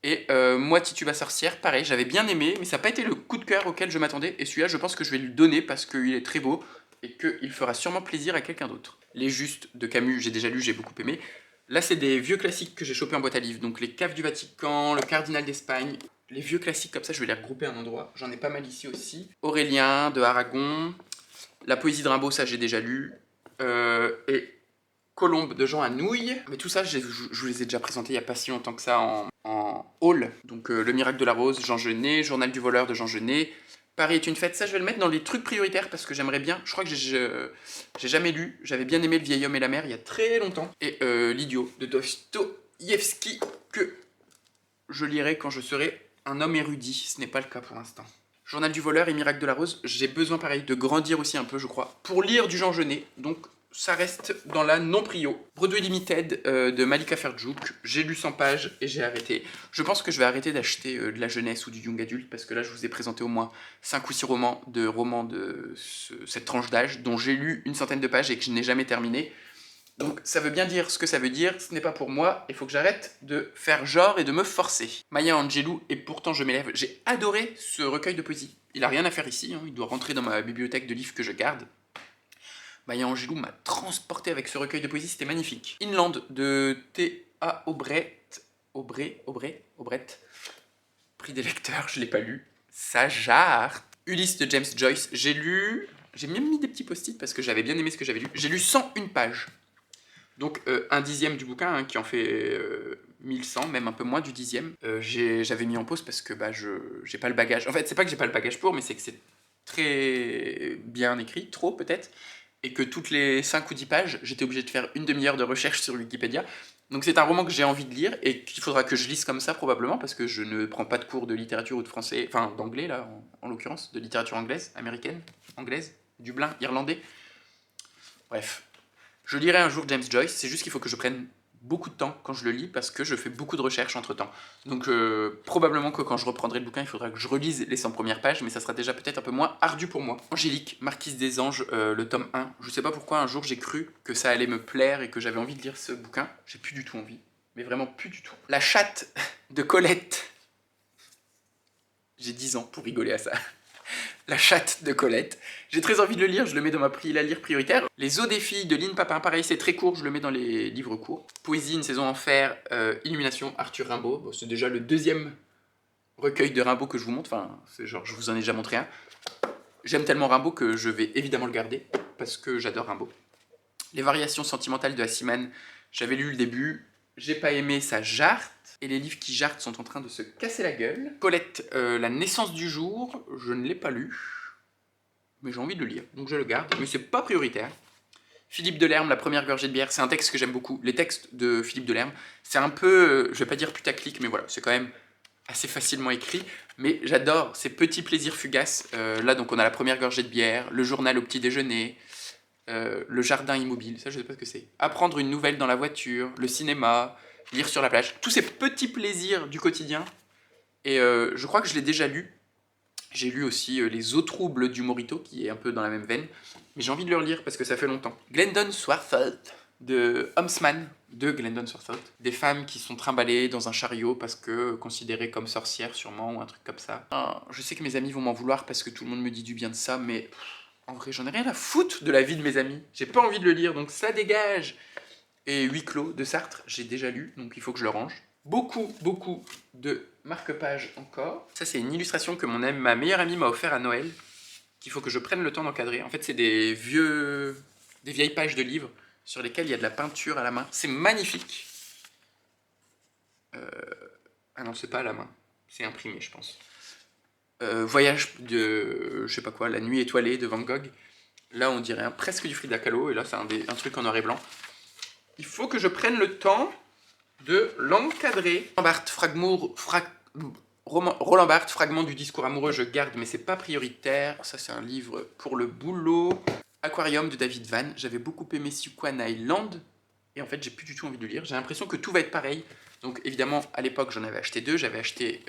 S1: Et moi, Tituba sorcière, pareil, j'avais bien aimé, mais ça n'a pas été le coup de cœur auquel je m'attendais. Et celui-là, je pense que je vais lui donner parce qu'il est très beau et qu'il fera sûrement plaisir à quelqu'un d'autre. Les Justes de Camus, j'ai déjà lu, j'ai beaucoup aimé. Là, c'est des vieux classiques que j'ai chopés en boîte à livres. Donc les Caves du Vatican, le Cardinal d'Espagne. Les vieux classiques comme ça, je vais les regrouper à un endroit. J'en ai pas mal ici aussi. Aurélien de Aragon. La poésie de Rimbaud, ça j'ai déjà lu. Et Colombe de Jean Anouilh. Mais tout ça, je vous les ai déjà présentés il n'y a pas si longtemps que ça en haul. Donc Le Miracle de la Rose, Jean Genet. Journal du voleur de Jean Genet. Paris est une fête, ça je vais le mettre dans les trucs prioritaires parce que j'aimerais bien. Je crois que j'ai jamais lu. J'avais bien aimé Le vieil homme et la mer il y a très longtemps. Et L'idiot de Dostoïevski que je lirai quand je serai un homme érudit. Ce n'est pas le cas pour l'instant. Journal du voleur et Miracle de la Rose, j'ai besoin pareil de grandir aussi un peu je crois pour lire du Jean Genet. Donc ça reste dans la non-prio. Broadway Limited de Malika Ferjouk, j'ai lu 100 pages et j'ai arrêté. Je pense que je vais arrêter d'acheter de la jeunesse ou du young adulte parce que là je vous ai présenté au moins 5 ou 6 romans de cette tranche d'âge dont j'ai lu une centaine de pages et que je n'ai jamais terminé. Donc ça veut bien dire ce que ça veut dire, ce n'est pas pour moi, il faut que j'arrête de faire genre et de me forcer. Maya Angelou, et pourtant je m'élève, j'ai adoré ce recueil de poésie. Il a rien à faire ici, hein, il doit rentrer dans ma bibliothèque de livres que je garde. Maya Angelou m'a transporté avec ce recueil de poésie, c'était magnifique. Inland de T.A. Aubret, prix des lecteurs, je l'ai pas lu. Sajart. Ulysse de James Joyce, j'ai lu, j'ai même mis des petits post-it parce que j'avais bien aimé ce que j'avais lu. J'ai lu 101 pages. Donc un dixième du bouquin, hein, qui en fait 1100, même un peu moins du dixième. J'avais mis en pause parce que j'ai pas le bagage. En fait, c'est pas que j'ai pas le bagage pour, mais c'est que c'est très bien écrit, trop peut-être, et que toutes les 5 ou 10 pages, j'étais obligé de faire une demi-heure de recherche sur Wikipédia. Donc c'est un roman que j'ai envie de lire et qu'il faudra que je lise comme ça probablement parce que je ne prends pas de cours de littérature ou de français, enfin d'anglais là en l'occurrence, de littérature anglaise, américaine, anglaise, Dublin, irlandais. Bref. Je lirai un jour James Joyce, c'est juste qu'il faut que je prenne beaucoup de temps quand je le lis parce que je fais beaucoup de recherches entre temps. Donc probablement que quand je reprendrai le bouquin, il faudra que je relise les 100 premières pages, mais ça sera déjà peut-être un peu moins ardu pour moi. Angélique, Marquise des Anges, le tome 1. Je sais pas pourquoi un jour j'ai cru que ça allait me plaire et que j'avais envie de lire ce bouquin. J'ai plus du tout envie, mais vraiment plus du tout. La chatte de Colette. J'ai 10 ans pour rigoler à ça. La chatte de Colette. J'ai très envie de le lire, je le mets dans ma la lire prioritaire. Les eaux des filles de Lynn Papin, pareil, c'est très court, je le mets dans les livres courts. Poésie, une saison en fer, Illumination, Arthur Rimbaud. Bon, c'est déjà le deuxième recueil de Rimbaud que je vous montre, enfin, c'est genre, je vous en ai déjà montré un. J'aime tellement Rimbaud que je vais évidemment le garder, parce que j'adore Rimbaud. Les variations sentimentales de Hassiman, j'avais lu le début, j'ai pas aimé, ça jarte. Et les livres qui jartent sont en train de se casser la gueule. Colette, La naissance du jour, je ne l'ai pas lu, mais j'ai envie de le lire, donc je le garde, mais c'est pas prioritaire. Philippe Delerme, La première gorgée de bière, c'est un texte que j'aime beaucoup. Les textes de Philippe Delerme, c'est un peu, je vais pas dire putaclic, mais voilà, c'est quand même assez facilement écrit, mais j'adore ces petits plaisirs fugaces. Là, donc on a La première gorgée de bière, Le journal au petit déjeuner, Le jardin immobile, ça je sais pas ce que c'est. Apprendre une nouvelle dans la voiture, le cinéma, lire sur la plage, tous ces petits plaisirs du quotidien. Et je crois que je l'ai déjà lu. J'ai lu aussi Les eaux troubles du Morito, qui est un peu dans la même veine. Mais j'ai envie de le relire parce que ça fait longtemps. Glendon Swarthout, de Homsman, de Glendon Swarthout. Des femmes qui sont trimballées dans un chariot parce que considérées comme sorcières sûrement, ou un truc comme ça. Je sais que mes amis vont m'en vouloir parce que tout le monde me dit du bien de ça, mais en vrai j'en ai rien à foutre de la vie de mes amis. J'ai pas envie de le lire, donc ça dégage. Et Huis clos de Sartre, j'ai déjà lu, donc il faut que je le range. Beaucoup de marque-pages encore. Ça, c'est une illustration que ma meilleure amie m'a offert à Noël, qu'il faut que je prenne le temps d'encadrer. En fait, c'est des vieilles pages de livres sur lesquelles il y a de la peinture à la main. C'est magnifique. Ah non, c'est pas à la main. C'est imprimé, je pense. Voyage de, je sais pas quoi, La nuit étoilée de Van Gogh. Là, on dirait presque du Frida Kahlo, et là, c'est un truc en noir et blanc. il faut que je prenne le temps de l'encadrer. Roland Barthes, Fragment du discours amoureux, je garde, mais c'est pas prioritaire. Ça, c'est un livre pour le boulot. Aquarium de David Vann. J'avais beaucoup aimé Siquan Island. Et en fait, j'ai plus du tout envie de le lire. J'ai l'impression que tout va être pareil. Donc, évidemment, à l'époque, j'en avais acheté 2. J'avais acheté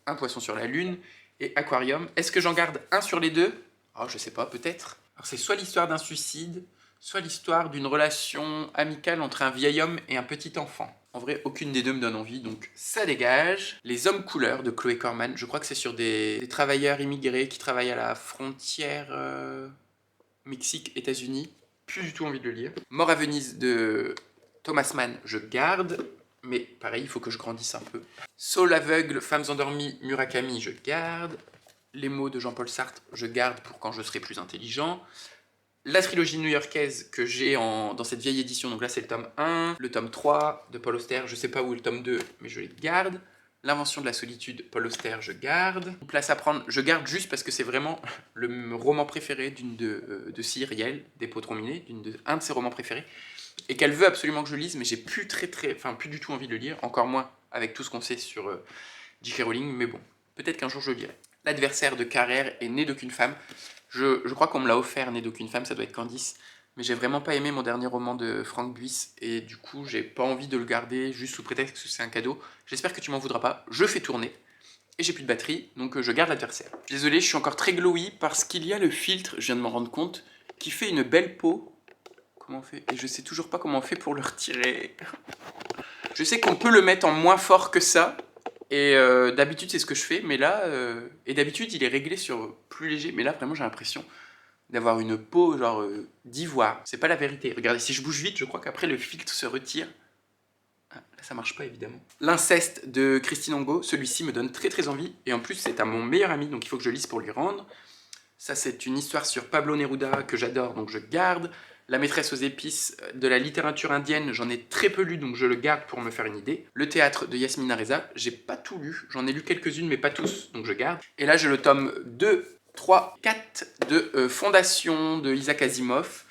S1: Un poisson sur la lune et Aquarium. Est-ce que j'en garde un sur les deux? Oh, je sais pas, peut-être. Alors, c'est soit l'histoire d'un suicide, soit l'histoire d'une relation amicale entre un vieil homme et un petit enfant. En vrai, aucune des deux me donne envie, donc ça dégage. Les hommes couleurs de Chloé Corman, je crois que c'est sur des travailleurs immigrés qui travaillent à la frontière Mexique-États-Unis. Plus du tout envie de le lire. Mort à Venise de Thomas Mann, je garde. Mais pareil, il faut que je grandisse un peu. Saul aveugle, Femmes endormies, Murakami, je garde. Les mots de Jean-Paul Sartre, je garde pour quand je serai plus intelligent. La trilogie new-yorkaise que j'ai dans cette vieille édition, donc là c'est le tome 1, le tome 3 de Paul Auster, je sais pas où est le tome 2, mais je les garde. L'invention de la solitude, Paul Auster, je garde. Place à prendre, je garde juste parce que c'est vraiment le roman préféré de Cyrielle, des Peaux Minées, un de ses romans préférés, et qu'elle veut absolument que je lise, mais j'ai plus du tout envie de le lire, encore moins avec tout ce qu'on sait sur J.K. Rowling, mais bon, peut-être qu'un jour je le lirai. L'adversaire de Carrère est né d'aucune femme. Je crois qu'on me l'a offert, Né d'aucune femme, ça doit être Candice. Mais j'ai vraiment pas aimé mon dernier roman de Franck Buis. Et du coup, j'ai pas envie de le garder juste sous prétexte que c'est un cadeau. J'espère que tu m'en voudras pas. Je fais tourner. Et j'ai plus de batterie, donc je garde l'adversaire. Désolé, je suis encore très glowy parce qu'il y a le filtre, je viens de m'en rendre compte, qui fait une belle peau. Comment on fait? Et je sais toujours pas comment on fait pour le retirer. Je sais qu'on peut le mettre en moins fort que ça. Et d'habitude c'est ce que je fais, mais là, et d'habitude il est réglé sur plus léger, mais là vraiment j'ai l'impression d'avoir une peau genre d'ivoire. C'est pas la vérité. Regardez, si je bouge vite, je crois qu'après le filtre se retire. Ah, là ça marche pas évidemment. L'inceste de Christine Angot, celui-ci me donne très très envie, et en plus c'est à mon meilleur ami, donc il faut que je lise pour lui rendre. Ça c'est une histoire sur Pablo Neruda que j'adore, donc je garde. La maîtresse aux épices de la littérature indienne, j'en ai très peu lu, donc je le garde pour me faire une idée. Le théâtre de Yasmina Reza, j'ai pas tout lu, j'en ai lu quelques-unes, mais pas tous, donc je garde. Et là, j'ai le tome 2, 3, 4 de Fondation de Isaac Asimov.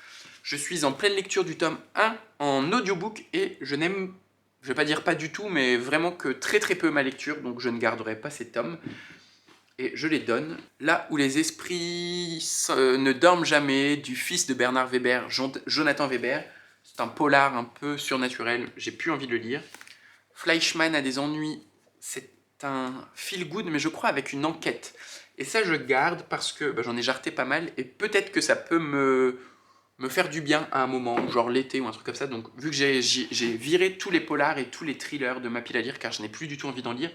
S1: Je suis en pleine lecture du tome 1 en audiobook, et je n'aime, je vais pas dire pas du tout, mais vraiment que très très peu ma lecture, donc je ne garderai pas ces tomes. Et je les donne. Là où les esprits ne dorment jamais, du fils de Bernard Weber, Jonathan Weber. C'est un polar un peu surnaturel, j'ai plus envie de le lire. Fleischmann a des ennuis, c'est un feel good, mais je crois avec une enquête. Et ça je garde parce que j'en ai jarté pas mal, et peut-être que ça peut me faire du bien à un moment, genre l'été ou un truc comme ça. Donc vu que j'ai viré tous les polars et tous les thrillers de ma pile à lire, car je n'ai plus du tout envie d'en lire,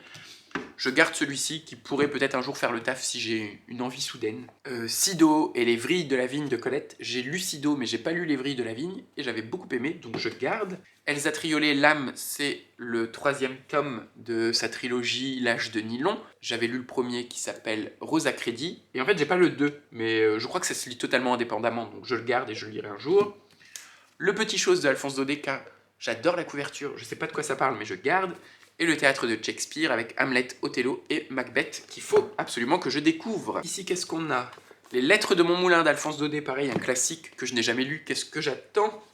S1: je garde celui-ci qui pourrait peut-être un jour faire le taf si j'ai une envie soudaine. Sido et les vrilles de la vigne de Colette. J'ai lu Sido mais j'ai pas lu les vrilles de la vigne et j'avais beaucoup aimé, donc je garde. Elsa Triolet, L'âme, c'est le 3e tome de sa trilogie L'âge de Nylon. J'avais lu le premier qui s'appelle Rose à crédit, et en fait j'ai pas le 2, mais je crois que ça se lit totalement indépendamment, donc je le garde et je le lirai un jour. Le Petit Chose de Alphonse Daudet, car j'adore la couverture, je sais pas de quoi ça parle mais je garde. Et le théâtre de Shakespeare avec Hamlet, Othello et Macbeth, qu'il faut absolument que je découvre. Ici, qu'est-ce qu'on a? Les Lettres de mon moulin d'Alphonse Daudet, pareil, un classique que je n'ai jamais lu. Qu'est-ce que j'attends?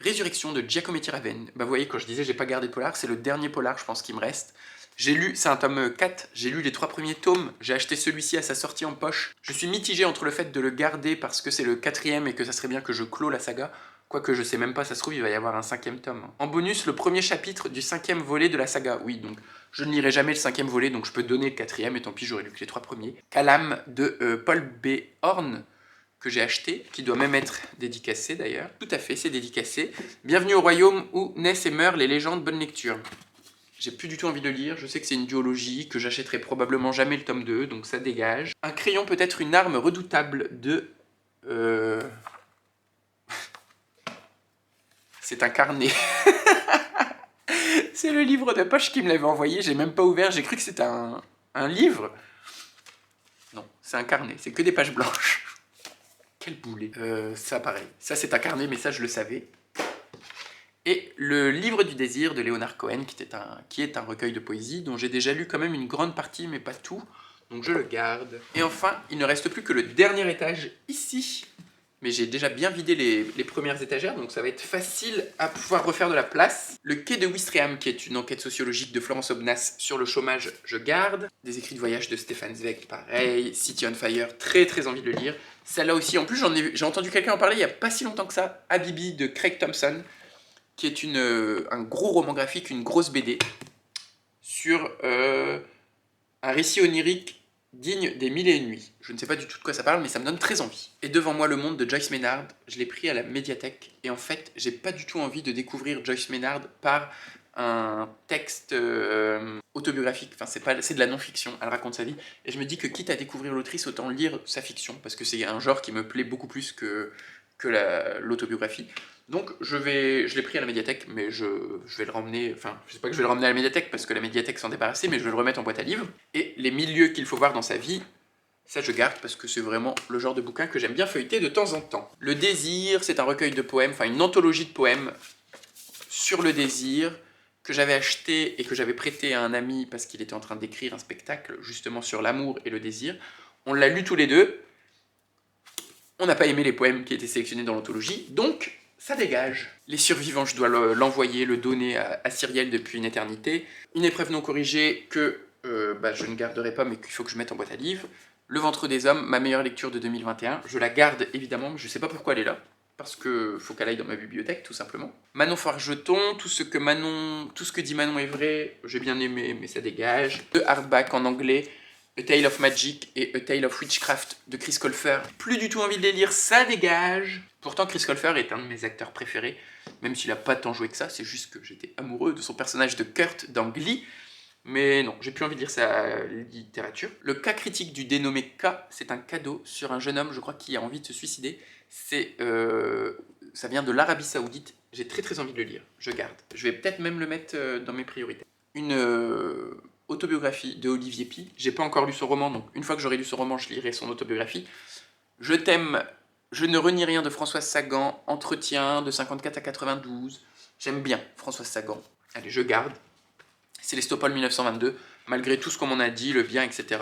S1: Résurrection de Giacometti Raven. Vous voyez, quand je disais j'ai pas gardé de polar, c'est le dernier polar, je pense, qui me reste. J'ai lu, c'est un tome 4, j'ai lu les 3 premiers tomes, j'ai acheté celui-ci à sa sortie en poche. Je suis mitigé entre le fait de le garder parce que c'est le 4e et que ça serait bien que je clôt la saga, quoique je sais même pas, ça se trouve il va y avoir un 5e tome. En bonus, le premier chapitre du 5e volet de la saga. Oui, donc je ne lirai jamais le 5e volet, donc je peux donner le 4e, et tant pis, j'aurais lu que les 3 premiers. Calam de Paul B. Horn, que j'ai acheté, qui doit même être dédicacé d'ailleurs. Tout à fait, c'est dédicacé. Bienvenue au royaume où naissent et meurent les légendes, bonne lecture. J'ai plus du tout envie de lire, je sais que c'est une duologie, que j'achèterai probablement jamais le tome 2, donc ça dégage. Un crayon peut être une arme redoutable de... C'est un carnet. C'est le livre de poche qui me l'avait envoyé, j'ai même pas ouvert, j'ai cru que c'était un livre. Non, c'est un carnet, c'est que des pages blanches. Quel boulet. Ça pareil, ça c'est un carnet, mais ça je le savais. Et le livre du désir de Léonard Cohen, qui est un recueil de poésie, dont j'ai déjà lu quand même une grande partie, mais pas tout, donc je le garde. Et enfin, il ne reste plus que le dernier étage, ici, mais j'ai déjà bien vidé les premières étagères, donc ça va être facile à pouvoir refaire de la place. Le quai de Ouistreham, qui est une enquête sociologique de Florence Aubenas sur le chômage, je garde. Des écrits de voyage de Stéphane Zweig, pareil. City on Fire, très très envie de le lire. Celle-là aussi, en plus j'ai entendu quelqu'un en parler il n'y a pas si longtemps que ça, Habibi de Craig Thompson, qui est un gros roman graphique, une grosse BD, sur un récit onirique digne des Mille et une nuits. Je ne sais pas du tout de quoi ça parle, mais ça me donne très envie. Et devant moi, Le Monde de Joyce Maynard, je l'ai pris à la médiathèque. Et en fait, j'ai pas du tout envie de découvrir Joyce Maynard par un texte autobiographique. Enfin, c'est de la non-fiction, elle raconte sa vie. Et je me dis que quitte à découvrir l'autrice, autant lire sa fiction, parce que c'est un genre qui me plaît beaucoup plus que l'autobiographie. Donc je l'ai pris à la médiathèque, mais je vais le ramener, enfin je sais pas que je vais le ramener à la médiathèque parce que la médiathèque s'en débarrassait, mais je vais le remettre en boîte à livres. Et les milieux qu'il faut voir dans sa vie, ça je garde parce que c'est vraiment le genre de bouquin que j'aime bien feuilleter de temps en temps. Le désir, c'est un recueil de poèmes, enfin une anthologie de poèmes sur le désir, que j'avais acheté et que j'avais prêté à un ami parce qu'il était en train d'écrire un spectacle justement sur l'amour et le désir. On l'a lu tous les deux, on n'a pas aimé les poèmes qui étaient sélectionnés dans l'anthologie, donc ça dégage. Les survivants, je dois l'envoyer, le donner à Cyrielle depuis une éternité. Une épreuve non corrigée que je ne garderai pas, mais qu'il faut que je mette en boîte à livres. Le ventre des hommes, ma meilleure lecture de 2021. Je la garde évidemment, mais je ne sais pas pourquoi elle est là. Parce que faut qu'elle aille dans ma bibliothèque, tout simplement. Manon Fargeton, tout ce que dit Manon est vrai, j'ai bien aimé, mais ça dégage. The Hardback en anglais, A Tale of Magic et A Tale of Witchcraft de Chris Colfer. Plus du tout envie de les lire, ça dégage. Pourtant, Chris Colfer est un de mes acteurs préférés, même s'il a pas tant joué que ça, c'est juste que j'étais amoureux de son personnage de Kurt dans Glee. Mais non, j'ai plus envie de lire sa littérature. Le cas critique du dénommé K, c'est un cadeau sur un jeune homme, je crois, qui a envie de se suicider. Ça vient de l'Arabie Saoudite. J'ai très très envie de le lire. Je garde. Je vais peut-être même le mettre dans mes priorités. Une autobiographie de Olivier Py. J'ai pas encore lu son roman, donc une fois que j'aurai lu son roman, je lirai son autobiographie. Je t'aime, je ne renie rien de Françoise Sagan. Entretien de 54 à 92. J'aime bien Françoise Sagan. Allez, je garde. Célestopol 1922. Malgré tout ce qu'on m'en a dit, le bien, etc.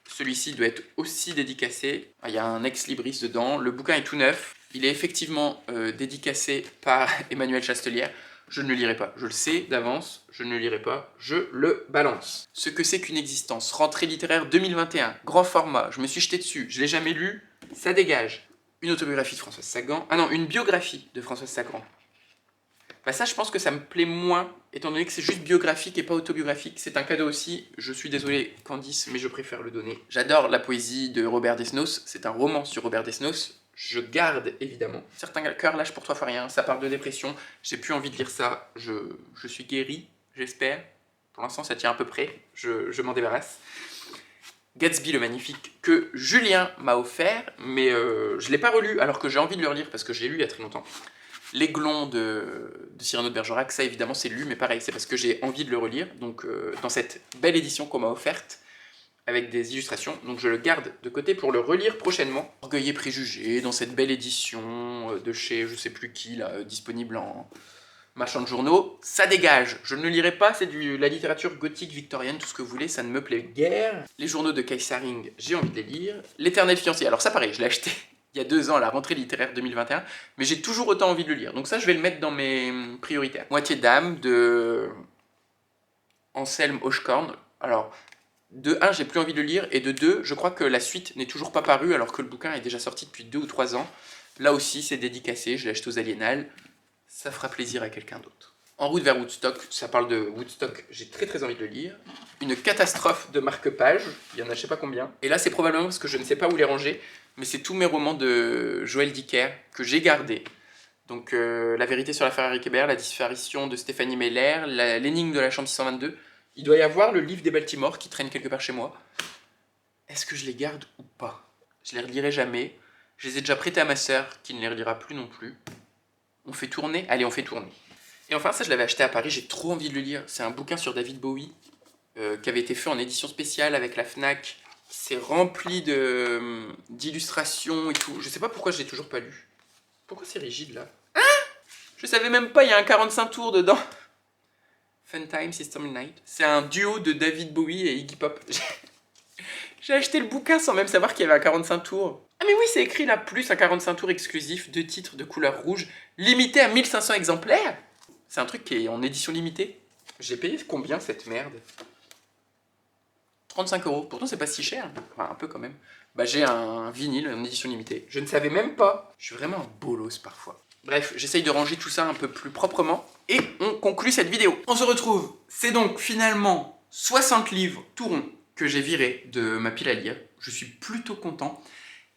S1: Celui-ci doit être aussi dédicacé. Il y a un ex-libris dedans. Le bouquin est tout neuf. Il est effectivement dédicacé par Emmanuel Chastelière. Je ne le lirai pas. Je le sais d'avance. Je ne le lirai pas. Je le balance. Ce que c'est qu'une existence. Rentrée littéraire 2021. Grand format. Je me suis jeté dessus. Je ne l'ai jamais lu. Ça dégage. Une autobiographie de Françoise Sagan. Ah non, une biographie de Françoise Sagan. Bah ça, je pense que ça me plaît moins, étant donné que c'est juste biographique et pas autobiographique. C'est un cadeau aussi, je suis désolé Candice, mais je préfère le donner. J'adore la poésie de Robert Desnos, c'est un roman sur Robert Desnos. Je garde, évidemment. Certains cœurs lâchent pour toi, faut rien, ça parle de dépression. J'ai plus envie de lire ça, je suis guéri, j'espère. Pour l'instant, ça tient à peu près, je m'en débarrasse. Gatsby le magnifique, que Julien m'a offert, mais je ne l'ai pas relu, alors que j'ai envie de le relire, parce que je l'ai lu il y a très longtemps. L'Aiglon de Cyrano de Bergerac, ça évidemment c'est lu, mais pareil, c'est parce que j'ai envie de le relire, donc dans cette belle édition qu'on m'a offerte, avec des illustrations, donc je le garde de côté pour le relire prochainement. Orgueil et préjugés, dans cette belle édition de chez je sais plus qui, là, disponible en marchand de journaux, ça dégage, je ne le lirai pas, c'est de la littérature gothique victorienne, tout ce que vous voulez, ça ne me plaît guère. Les journaux de Kaisaring, j'ai envie de les lire. L'éternel fiancé, alors ça pareil, je l'ai acheté il y a 2 ans à la rentrée littéraire 2021, mais j'ai toujours autant envie de le lire. Donc ça, je vais le mettre dans mes prioritaires. Moitié d'âme de Anselme Hochkorn. Alors, de 1, j'ai plus envie de le lire, et de 2, je crois que la suite n'est toujours pas parue, alors que le bouquin est déjà sorti depuis 2 ou 3 ans. Là aussi, c'est dédicacé, je l'ai acheté aux Aliénales. Ça fera plaisir à quelqu'un d'autre. En route vers Woodstock, ça parle de Woodstock, j'ai très très envie de le lire. Une catastrophe de marque-page, il y en a je sais pas combien. Et là, c'est probablement parce que je ne sais pas où les ranger, mais c'est tous mes romans de Joël Dicker que j'ai gardés. Donc La vérité sur l'affaire Harry Kéber, La disparition de Stéphanie Meller, L'énigme de la chambre 622. Il doit y avoir le livre des Baltimore qui traîne quelque part chez moi. Est-ce que je les garde ou pas? Je les relirai jamais. Je les ai déjà prêtés à ma sœur, qui ne les relira plus non plus. On fait tourner? Allez, on fait tourner. Et enfin, ça, je l'avais acheté à Paris, j'ai trop envie de le lire. C'est un bouquin sur David Bowie, qui avait été fait en édition spéciale avec la Fnac. C'est rempli d'illustrations et tout. Je sais pas pourquoi je l'ai toujours pas lu. Pourquoi c'est rigide, là? Ah! Je savais même pas, il y a un 45 tours dedans. Fun Time, System Night. C'est un duo de David Bowie et Iggy Pop. J'ai acheté le bouquin sans même savoir qu'il y avait un 45 tours. Ah mais oui, c'est écrit là, plus un 45 tours exclusif, 2 titres de couleur rouge, limité à 1500 exemplaires. C'est un truc qui est en édition limitée. J'ai payé combien cette merde? 35 €. Pourtant, c'est pas si cher. Enfin, un peu quand même. Bah, j'ai un vinyle en édition limitée. Je ne savais même pas. Je suis vraiment un bolos parfois. Bref, j'essaye de ranger tout ça un peu plus proprement. Et on conclut cette vidéo. On se retrouve. C'est donc finalement 60 livres tout rond que j'ai virés de ma pile à lire. Je suis plutôt content.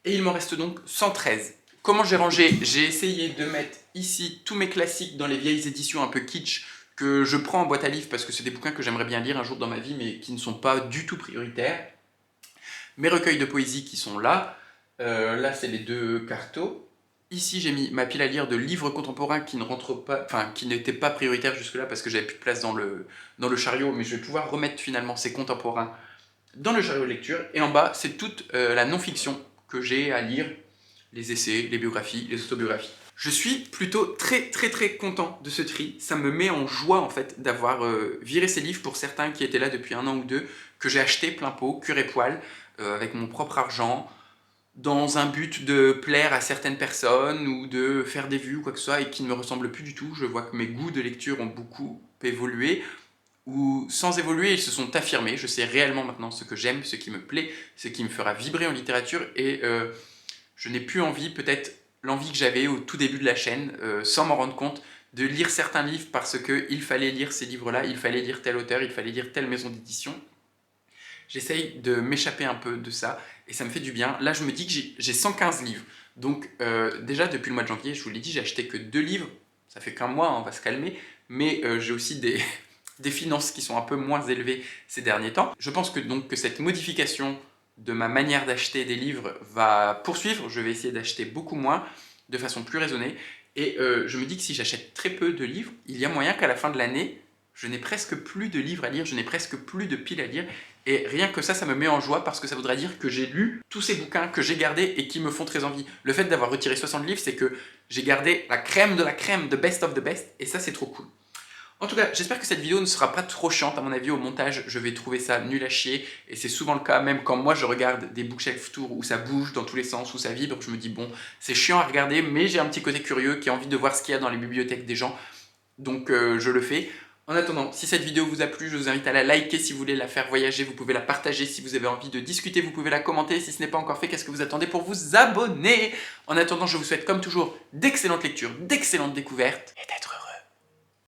S1: Et il m'en reste donc 113. Comment j'ai rangé? J'ai essayé de mettre ici tous mes classiques dans les vieilles éditions un peu kitsch que je prends en boîte à livres parce que c'est des bouquins que j'aimerais bien lire un jour dans ma vie mais qui ne sont pas du tout prioritaires. Mes recueils de poésie qui sont là. Là, c'est les 2 cartos. Ici, j'ai mis ma pile à lire de livres contemporains qui ne rentrent pas, enfin, qui n'étaient pas prioritaires jusque-là parce que j'avais plus de place dans le chariot, mais je vais pouvoir remettre finalement ces contemporains dans le chariot de lecture. Et en bas, c'est toute la non-fiction que j'ai à lire, les essais, les biographies, les autobiographies. Je suis plutôt très content de ce tri. Ça me met en joie en fait d'avoir viré ces livres pour certains qui étaient là depuis 1 an ou 2, que j'ai acheté plein pot, cure et poil, avec mon propre argent, dans un but de plaire à certaines personnes ou de faire des vues ou quoi que ce soit et qui ne me ressemblent plus du tout. Je vois que mes goûts de lecture ont beaucoup évolué ou sans évoluer, ils se sont affirmés. Je sais réellement maintenant ce que j'aime, ce qui me plaît, ce qui me fera vibrer en littérature et je n'ai plus envie, peut-être l'envie que j'avais au tout début de la chaîne, sans m'en rendre compte, de lire certains livres parce qu'il fallait lire ces livres-là, il fallait lire tel auteur, il fallait lire telle maison d'édition. J'essaye de m'échapper un peu de ça et ça me fait du bien. Là, je me dis que j'ai 115 livres. Donc déjà, depuis le mois de janvier, je vous l'ai dit, j'ai acheté que 2 livres. Ça fait qu'un mois, on va se calmer. Mais j'ai aussi des finances qui sont un peu moins élevées ces derniers temps. Je pense que, donc, que cette modification de ma manière d'acheter des livres va poursuivre. Je vais essayer d'acheter beaucoup moins, de façon plus raisonnée. Et je me dis que si j'achète très peu de livres, il y a moyen qu'à la fin de l'année, je n'ai presque plus de livres à lire, je n'ai presque plus de piles à lire. Et rien que ça me met en joie parce que ça voudrait dire que j'ai lu tous ces bouquins que j'ai gardés et qui me font très envie. Le fait d'avoir retiré 60 livres, c'est que j'ai gardé la crème de la crème, the best of the best, et ça c'est trop cool. En tout cas, j'espère que cette vidéo ne sera pas trop chiante. À mon avis, au montage, je vais trouver ça nul à chier. Et c'est souvent le cas, même quand moi je regarde des bookshelf tours où ça bouge dans tous les sens, où ça vibre, je me dis bon, c'est chiant à regarder, mais j'ai un petit côté curieux qui a envie de voir ce qu'il y a dans les bibliothèques des gens. Donc je le fais. En attendant, si cette vidéo vous a plu, je vous invite à la liker si vous voulez la faire voyager, vous pouvez la partager si vous avez envie de discuter, vous pouvez la commenter. Si ce n'est pas encore fait, qu'est-ce que vous attendez pour vous abonner? En attendant, je vous souhaite comme toujours d'excellentes lectures, d'excellentes découvertes et d'être